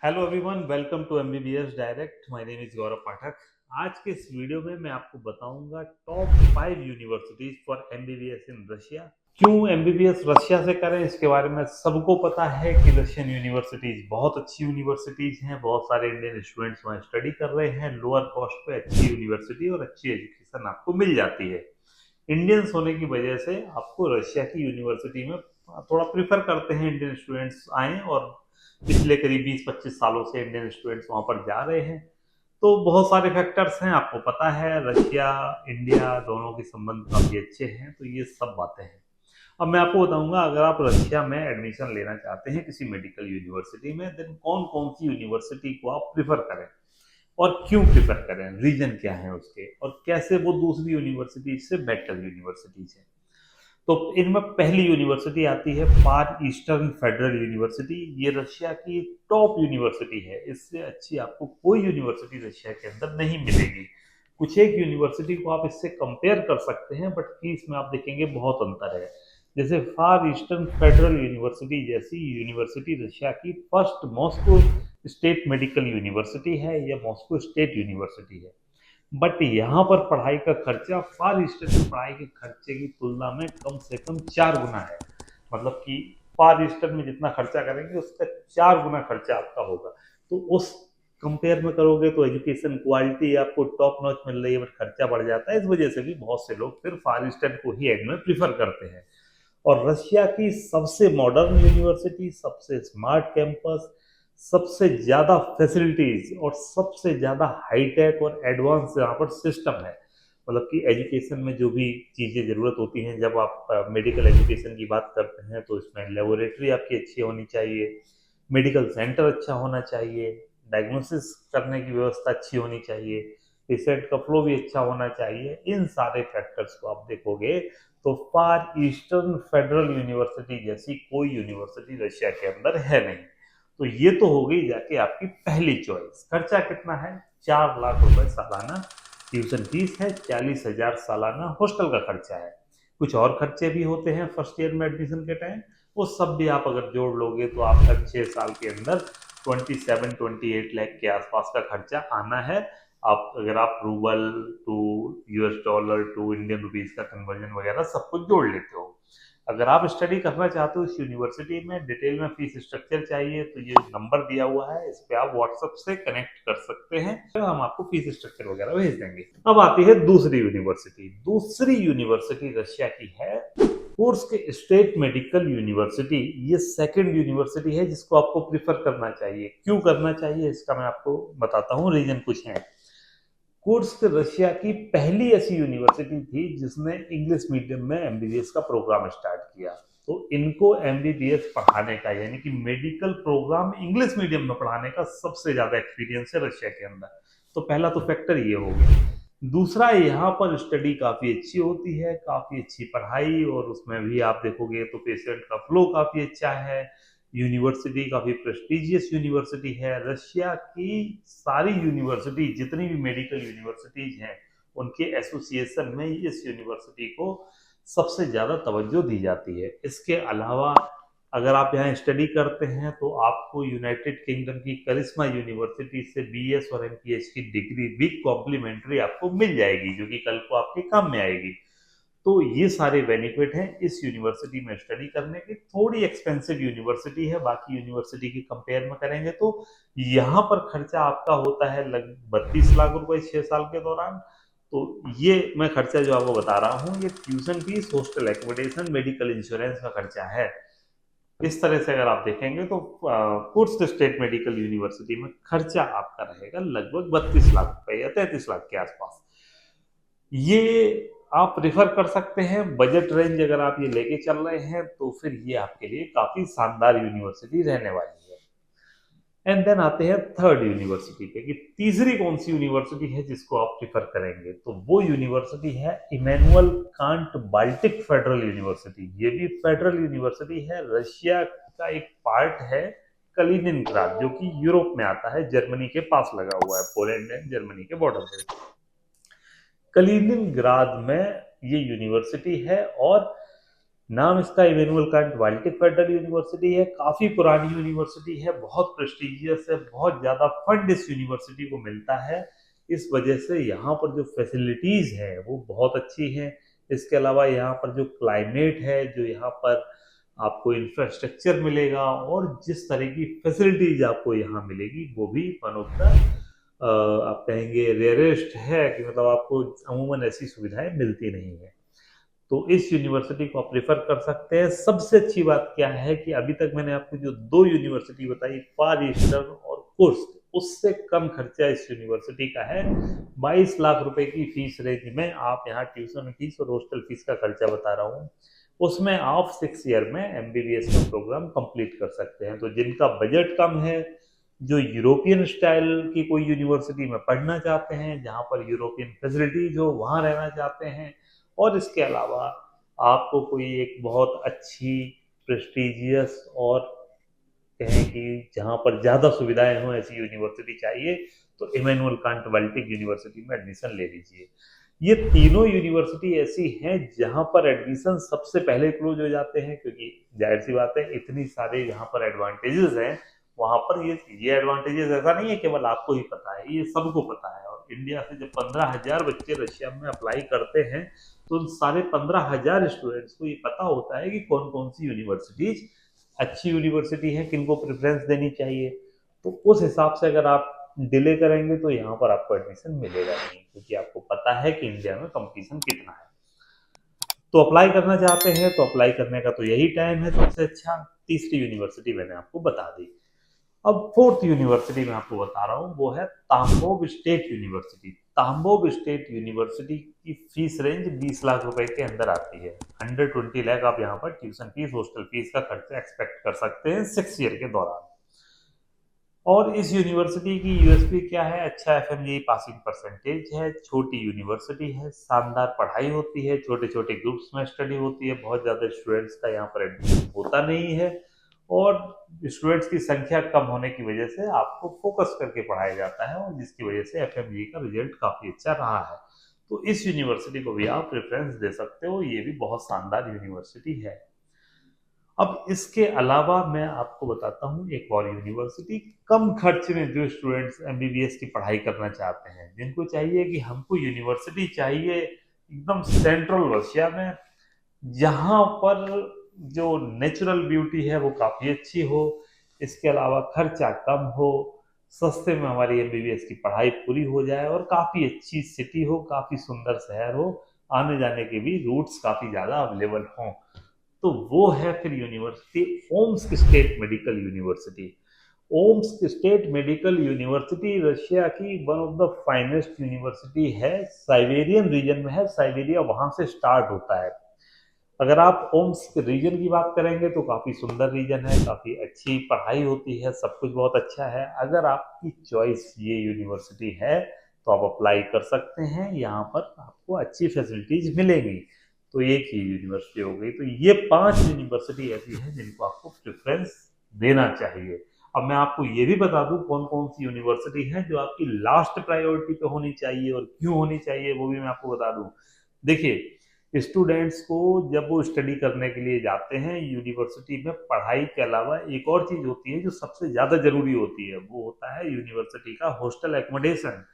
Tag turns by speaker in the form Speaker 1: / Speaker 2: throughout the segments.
Speaker 1: Hello everyone, welcome to MBBS direct. My name is Gaurav Pathak. आज के इस वीडियो में मैं आपको बताऊंगा top 5 universities for MBBS in Russia. क्यों एमबीबीएस रशिया से करें, इसके बारे में सबको पता है कि रशियन यूनिवर्सिटीज बहुत अच्छी यूनिवर्सिटीज हैं। बहुत सारे इंडियन स्टूडेंट्स वहाँ स्टडी कर रहे हैं। लोअर कॉस्ट पे अच्छी यूनिवर्सिटी और अच्छी एजुकेशन आपको मिल जाती है। इंडियंस होने की वजह से आपको रशिया की यूनिवर्सिटी में थोड़ा प्रिफर करते हैं इंडियन स्टूडेंट्स आए, और पिछले करीब 20-25 सालों से इंडियन स्टूडेंट्स वहां पर जा रहे हैं। तो बहुत सारे फैक्टर्स हैं, आपको पता है रशिया इंडिया दोनों के संबंध काफी अच्छे हैं, तो ये सब बातें हैं। अब मैं आपको बताऊंगा, अगर आप रशिया में एडमिशन लेना चाहते हैं किसी मेडिकल यूनिवर्सिटी में, देन कौन कौन सी यूनिवर्सिटी को आप प्रिफर करें और क्यों प्रिफर करें, रीजन क्या है उसके, और कैसे वो दूसरी यूनिवर्सिटी से बेटर यूनिवर्सिटीज है। तो इनमें पहली यूनिवर्सिटी आती है फार ईस्टर्न फेडरल यूनिवर्सिटी। ये रशिया की टॉप यूनिवर्सिटी है। इससे अच्छी आपको कोई यूनिवर्सिटी रशिया के अंदर नहीं मिलेगी। कुछ एक यूनिवर्सिटी को आप इससे कंपेयर कर सकते हैं, बट फीस में आप देखेंगे बहुत अंतर है। जैसे फार ईस्टर्न फेडरल यूनिवर्सिटी जैसी यूनिवर्सिटी रशिया की first Moscow state medical university है या मॉस्को स्टेट यूनिवर्सिटी है। बट यहाँ पर पढ़ाई का खर्चा फार ईस्टर्न की पढ़ाई के खर्चे की तुलना में कम से कम 4 गुना है। मतलब कि फार ईस्टर्न में जितना खर्चा करेंगे उसका 4 गुना खर्चा आपका होगा। तो उस कंपेयर में करोगे तो एजुकेशन क्वालिटी आपको टॉप नॉच मिल रही है, बट खर्चा बढ़ जाता है। इस वजह से भी बहुत से लोग फिर फार ईस्टर्न को ही एंड में प्रीफर करते हैं। और रशिया की सबसे मॉडर्न यूनिवर्सिटी, सबसे स्मार्ट कैंपस, सबसे ज्यादा फैसिलिटीज और सबसे ज्यादा हाईटेक और एडवांस यहाँ पर सिस्टम है। मतलब कि एजुकेशन में जो भी चीजें जरूरत होती हैं, जब आप मेडिकल एजुकेशन की बात करते हैं तो इसमें लेबोरेटरी आपकी अच्छी होनी चाहिए, मेडिकल सेंटर अच्छा होना चाहिए, डायग्नोसिस करने की व्यवस्था अच्छी होनी चाहिए, पेशेंट का फ्लो भी अच्छा होना चाहिए। इन सारे फैक्टर्स को आप देखोगे तो फार ईस्टर्न फेडरल यूनिवर्सिटी जैसी कोई यूनिवर्सिटी रशिया के अंदर है नहीं। तो ये तो हो गई जाके आपकी पहली चॉइस। खर्चा कितना है? 4 लाख रुपए सालाना ट्यूशन फीस है, 40,000 सालाना हॉस्टल का खर्चा है। कुछ और खर्चे भी होते हैं फर्स्ट ईयर में एडमिशन के टाइम, वो सब भी आप अगर जोड़ लोगे तो आपका 6 साल के अंदर 27-28 लाख के आसपास का खर्चा आना है। आप अगर आप ruble to US dollar to Indian rupees का कन्वर्जन वगैरह सब कुछ जोड़ लेते हो। अगर आप स्टडी करना चाहते हो इस यूनिवर्सिटी में, डिटेल में फीस स्ट्रक्चर चाहिए तो ये नंबर दिया हुआ है, इस पे आप व्हाट्सएप से कनेक्ट कर सकते हैं, तो हम आपको फीस स्ट्रक्चर वगैरह भेज देंगे। अब आती है दूसरी यूनिवर्सिटी। दूसरी यूनिवर्सिटी रशिया की है कुर्स्क स्टेट मेडिकल यूनिवर्सिटी। ये सेकंड यूनिवर्सिटी है जिसको आपको प्रिफर करना चाहिए। क्यों करना चाहिए इसका मैं आपको बताता हूँ, रीजन कुछ है। कुर्स्क रशिया की पहली ऐसी यूनिवर्सिटी थी जिसने इंग्लिश मीडियम में एमबीबीएस का प्रोग्राम स्टार्ट किया। तो इनको एमबीबीएस पढ़ाने का, यानी कि मेडिकल प्रोग्राम इंग्लिश मीडियम में पढ़ाने का सबसे ज्यादा एक्सपीरियंस है रशिया के अंदर। तो पहला तो फैक्टर ये हो गया। दूसरा, यहाँ पर स्टडी काफी अच्छी होती है, काफी अच्छी पढ़ाई, और उसमें भी आप देखोगे तो पेशेंट का फ्लो काफी अच्छा है। यूनिवर्सिटी काफी प्रेस्टिजियस यूनिवर्सिटी है। रशिया की सारी यूनिवर्सिटी, जितनी भी मेडिकल यूनिवर्सिटीज हैं, उनके एसोसिएशन में इस यूनिवर्सिटी को सबसे ज्यादा तवज्जो दी जाती है। इसके अलावा अगर आप यहाँ स्टडी करते हैं तो आपको यूनाइटेड किंगडम की करिश्मा यूनिवर्सिटी से बीएस और एमपीएच की डिग्री भी कॉम्प्लीमेंट्री आपको मिल जाएगी, जो कि कल को आपके काम में आएगी। तो ये सारे बेनिफिट हैं इस यूनिवर्सिटी में स्टडी करने के। थोड़ी एक्सपेंसिव यूनिवर्सिटी है बाकी यूनिवर्सिटी की कंपेयर में करेंगे तो। यहाँ पर खर्चा आपका होता है लगभग 32 लाख रुपए 6 साल के दौरान। तो ये मैं खर्चा जो आपको बता रहा हूँ, ये tuition fees, hostel accommodation, medical insurance का खर्चा है। इस तरह से अगर आप देखेंगे तो कुर्स्क स्टेट मेडिकल यूनिवर्सिटी में खर्चा आपका रहेगा लगभग 32 लाख रुपए या 33 लाख के आसपास। ये आप प्रिफर कर सकते हैं। बजट रेंज अगर आप ये लेके चल रहे हैं तो फिर ये आपके लिए काफी शानदार यूनिवर्सिटी रहने वाली है। एंड देन आते हैं थर्ड यूनिवर्सिटी पे कि तीसरी कौन सी यूनिवर्सिटी है जिसको आप प्रिफर करेंगे। तो वो यूनिवर्सिटी है Immanuel Kant Baltic federal university. ये भी फेडरल यूनिवर्सिटी है, रशिया का एक पार्ट है कलिनिनग्राड, जो कि यूरोप में आता है, जर्मनी के पास लगा हुआ है, पोलैंड एंड जर्मनी के बॉर्डर पे। कलिनिनग्राड में ये यूनिवर्सिटी है। और नाम इसका इमैनुअल कांट वाल्टिक फेडरल यूनिवर्सिटी है। काफी पुरानी यूनिवर्सिटी है, बहुत प्रेस्टिजियस है, बहुत ज्यादा फंड इस यूनिवर्सिटी को मिलता है। इस वजह से यहाँ पर जो फैसिलिटीज है वो बहुत अच्छी हैं। इसके अलावा यहाँ पर जो क्लाइमेट है, जो यहाँ पर आपको इंफ्रास्ट्रक्चर मिलेगा और जिस तरह की फैसिलिटीज आपको यहाँ मिलेगी वो भी वन ऑफ द आप कहेंगे रेयरेस्ट है, कि मतलब आपको अमूमन ऐसी सुविधाएं मिलती नहीं है। तो इस यूनिवर्सिटी को आप प्रेफर कर सकते हैं। सबसे अच्छी बात क्या है कि अभी तक मैंने आपको जो दो यूनिवर्सिटी बताई, फार ईस्टर्न और कुर्स्क, उससे कम खर्चा इस यूनिवर्सिटी का है। 22 लाख रुपए की फीस रेंज में आप यहाँ ट्यूशन फीस और हॉस्टल फीस का खर्चा बता रहा हूँ। उसमें आप 6 ईयर में एमबीबीएस का प्रोग्राम कंप्लीट कर सकते हैं। तो जिनका बजट कम है, जो यूरोपियन स्टाइल की कोई यूनिवर्सिटी में पढ़ना चाहते हैं, जहाँ पर यूरोपियन फैसिलिटीज हो, वहाँ रहना चाहते हैं, और इसके अलावा आपको कोई एक बहुत अच्छी प्रेस्टिजियस और कहें कि जहाँ पर ज़्यादा सुविधाएं हों ऐसी यूनिवर्सिटी चाहिए, तो इमैनुअल कांट वाल्टिक यूनिवर्सिटी में एडमिशन ले लीजिए। ये तीनों यूनिवर्सिटी ऐसी हैं जहाँ पर एडमिशन सबसे पहले क्लोज हो जाते हैं, क्योंकि जाहिर सी बात है इतनी सारे यहाँ पर एडवांटेजेस हैं। वहाँ पर ये एडवांटेजेस ऐसा नहीं है केवल आपको ही पता है, ये सबको पता है। और इंडिया से जब 15,000 बच्चे रशिया में अप्लाई करते हैं, तो उन सारे 15,000 स्टूडेंट्स को ये पता होता है कि कौन कौन सी यूनिवर्सिटीज अच्छी यूनिवर्सिटी है, किनको प्रेफरेंस देनी चाहिए। तो उस हिसाब से अगर आप डिले करेंगे तो यहाँ पर आपको एडमिशन मिलेगा नहीं, क्योंकि आपको पता है कि इंडिया में कंपटीशन कितना है। तो अप्लाई करना चाहते हैं तो अप्लाई करने का तो यही टाइम है सबसे अच्छा। तीसरी यूनिवर्सिटी मैंने आपको बता दी। अब फोर्थ यूनिवर्सिटी मैं आपको बता रहा हूँ, वो है Tambov state university. Tambov state university की फीस रेंज 20 लाख रुपए के अंदर आती है। 120 लाख आप यहाँ पर ट्यूशन फीस, हॉस्टल फीस का खर्चा एक्सपेक्ट कर सकते हैं 6 ईयर के दौरान। और इस यूनिवर्सिटी की यूएसपी क्या है? अच्छा एफएमजीई पासिंग परसेंटेज है, छोटी यूनिवर्सिटी है, शानदार पढ़ाई होती है, छोटे छोटे ग्रुप्स में स्टडी होती है, बहुत ज़्यादा स्टूडेंट्स का यहाँ पर एडमिशन होता नहीं है, और स्टूडेंट्स की संख्या कम होने की वजह से आपको फोकस करके पढ़ाया जाता है, और जिसकी वजह से एफएमजीई का रिजल्ट काफ़ी अच्छा रहा है। तो इस यूनिवर्सिटी को भी आप प्रेफरेंस दे सकते हो, ये भी बहुत शानदार यूनिवर्सिटी है। अब इसके अलावा मैं आपको बताता हूँ एक और यूनिवर्सिटी, कम खर्च में जो स्टूडेंट्स एमबीबीएस की पढ़ाई करना चाहते हैं, जिनको चाहिए कि हमको यूनिवर्सिटी चाहिए एकदम सेंट्रल रशिया में, जहाँ पर जो नेचुरल ब्यूटी है वो काफ़ी अच्छी हो, इसके अलावा खर्चा कम हो, सस्ते में हमारी एमबीबीएस की पढ़ाई पूरी हो जाए, और काफ़ी अच्छी सिटी हो, काफ़ी सुंदर शहर हो, आने जाने के भी रूट्स काफ़ी ज़्यादा अवेलेबल हों। तो वो है फिर university Omsk state medical university. Omsk state medical university Russia की one of the finest university है। साइबेरियन रीजन में है, साइबेरिया वहां से स्टार्ट होता है। अगर आप ओम्स्क रीजन की बात करेंगे तो काफ़ी सुंदर रीजन है, काफ़ी अच्छी पढ़ाई होती है, सब कुछ बहुत अच्छा है। अगर आपकी चॉइस ये यूनिवर्सिटी है तो आप अप्लाई कर सकते हैं, यहाँ पर आपको अच्छी फैसिलिटीज मिलेंगी। तो एक ही यूनिवर्सिटी हो गई। तो ये 5 यूनिवर्सिटी ऐसी हैं जिनको आपको प्रेफरेंस देना चाहिए। अब मैं आपको ये भी बता दूं कौन कौन सी यूनिवर्सिटी है जो आपकी लास्ट प्रायोरिटी पे होनी चाहिए, और क्यों होनी चाहिए वो भी मैं आपको बता दूं। देखिए, स्टूडेंट्स को जब वो स्टडी करने के लिए जाते हैं यूनिवर्सिटी में, पढ़ाई के अलावा एक और चीज होती है जो सबसे ज्यादा जरूरी होती है, वो होता है यूनिवर्सिटी का हॉस्टल एकोमोडेशन।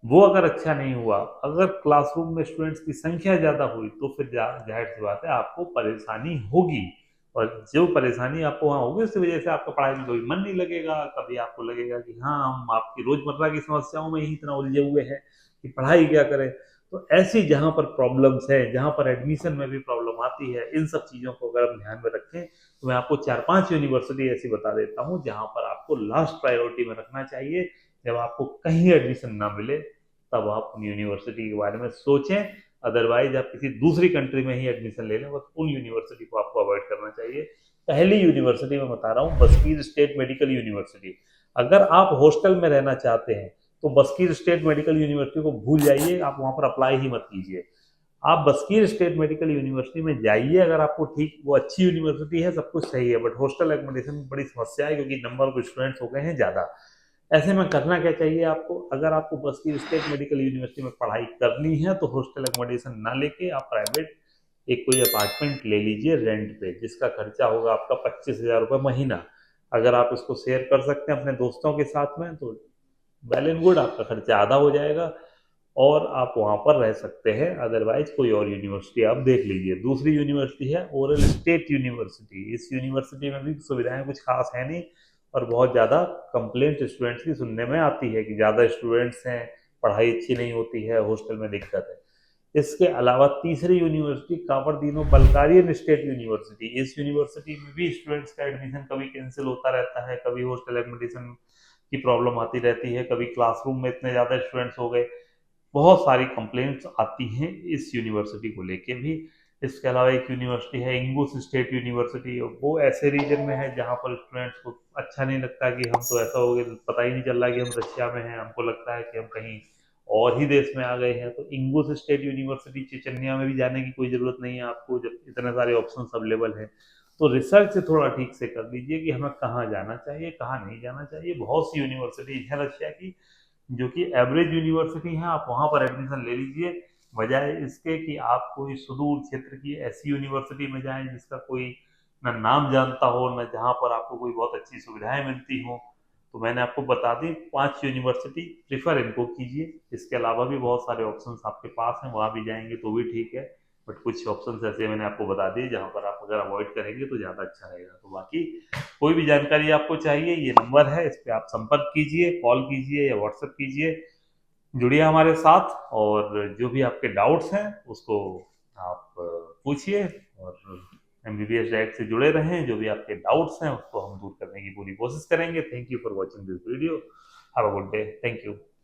Speaker 1: वो अगर अच्छा नहीं हुआ, अगर क्लासरूम में स्टूडेंट्स की संख्या ज्यादा हुई, तो फिर जाहिर सी बात है आपको परेशानी होगी, और जो परेशानी आपको वहां होगी उसकी वजह से आपका पढ़ाई में कभी मन नहीं लगेगा, कभी आपको लगेगा कि हाँ हम आपकी रोजमर्रा की समस्याओं में ही इतना उलझे हुए हैं कि पढ़ाई क्या करें। तो ऐसी जहां पर प्रॉब्लम्स है, जहां पर एडमिशन में भी प्रॉब्लम आती है, इन सब चीजों को अगर हम ध्यान में रखें, तो मैं आपको 4-5 यूनिवर्सिटी ऐसी बता देता हूँ जहां पर आपको लास्ट प्रायोरिटी में रखना चाहिए। जब आपको कहीं एडमिशन ना मिले तब आप उन यूनिवर्सिटी के बारे में सोचें, अदरवाइज आप किसी दूसरी कंट्री में ही एडमिशन ले लें, बस उन यूनिवर्सिटी को आपको अवॉइड करना चाहिए। पहली यूनिवर्सिटी मैं बता रहा हूँ, बस्कीर स्टेट मेडिकल यूनिवर्सिटी। अगर आप हॉस्टल में रहना चाहते हैं तो बस्कीर स्टेट मेडिकल यूनिवर्सिटी को भूल जाइए, आप वहां पर अप्लाई ही मत कीजिए। आप बस्कीर स्टेट मेडिकल यूनिवर्सिटी में जाइए, अगर आपको ठीक, वो अच्छी यूनिवर्सिटी है, सब कुछ सही है, बट हॉस्टल एकोमोडेशन में बड़ी समस्या है, क्योंकि नंबर ऑफ स्टूडेंट्स हो गए हैं ज्यादा। ऐसे में करना क्या चाहिए आपको? अगर आपको बस्कीर स्टेट मेडिकल यूनिवर्सिटी में पढ़ाई करनी है तो हॉस्टल एकोमोडेशन ना लेके आप प्राइवेट एक कोई अपार्टमेंट ले लीजिए रेंट पे, जिसका खर्चा होगा आपका 25,000 रुपये महीना। अगर आप इसको शेयर कर सकते हैं अपने दोस्तों के साथ में तो वेल एंड गुड, आपका खर्चा आधा हो जाएगा और आप वहाँ पर रह सकते हैं। अदरवाइज कोई और यूनिवर्सिटी आप देख लीजिए। दूसरी यूनिवर्सिटी है ओरल स्टेट यूनिवर्सिटी। इस यूनिवर्सिटी में भी सुविधाएं कुछ खास है नहीं और बहुत ज़्यादा कंप्लेंट स्टूडेंट्स की सुनने में आती है कि ज़्यादा स्टूडेंट्स हैं, पढ़ाई अच्छी नहीं होती है, हॉस्टल में दिक्कत है। इसके अलावा तीसरी यूनिवर्सिटी काबरदीनो बल्गारियन स्टेट यूनिवर्सिटी। इस यूनिवर्सिटी में भी स्टूडेंट्स का एडमिशन कभी कैंसिल होता रहता है, कभी हॉस्टल एडमिशन की प्रॉब्लम आती रहती है, कभी क्लासरूम में इतने ज़्यादा स्टूडेंट्स हो गए, बहुत सारी कंप्लेंट्स आती हैं इस यूनिवर्सिटी को लेके भी। इसके अलावा एक यूनिवर्सिटी है इंगूस स्टेट यूनिवर्सिटी, वो ऐसे रीजन में है जहाँ पर स्टूडेंट्स को अच्छा नहीं लगता कि हम तो ऐसा हो गया, पता ही नहीं चल रहा कि हम रशिया में हैं, हमको लगता है कि हम कहीं और ही देश में आ गए हैं। तो इंगूस स्टेट यूनिवर्सिटी चेचन्या में भी जाने की कोई ज़रूरत नहीं है आपको, जब इतने सारे ऑप्शन अवेलेबल हैं। तो रिसर्च थोड़ा ठीक से कर लीजिए कि हमें कहाँ जाना चाहिए, कहाँ नहीं जाना चाहिए। बहुत सी यूनिवर्सिटी है रशिया की जो कि एवरेज यूनिवर्सिटी है, आप वहाँ पर एडमिशन ले लीजिए, बजाय इसके कि आप कोई सुदूर क्षेत्र की ऐसी यूनिवर्सिटी में जाएं जिसका कोई न नाम जानता हो, न जहाँ पर आपको कोई बहुत अच्छी सुविधाएं मिलती हो। तो मैंने आपको बता दी 5 यूनिवर्सिटी, प्रिफर इनको कीजिए। इसके अलावा भी बहुत सारे ऑप्शंस आपके पास हैं, वहाँ भी जाएंगे तो भी ठीक है, बट कुछ ऑप्शंस ऐसे मैंने आपको बता दिए जहाँ पर आप अगर अवॉइड करेंगे तो ज़्यादा अच्छा रहेगा। तो बाकी कोई भी जानकारी आपको चाहिए, ये नंबर है, इस पर आप संपर्क कीजिए, कॉल कीजिए या व्हाट्सएप कीजिए, जुड़िए हमारे साथ और जो भी आपके डाउट्स हैं उसको आप पूछिए और एमबीबीएस डायरेक्ट से जुड़े रहें। जो भी आपके डाउट्स हैं उसको हम दूर करने की पूरी कोशिश करेंगे। Thank you for watching this video. Have a good day. Thank you.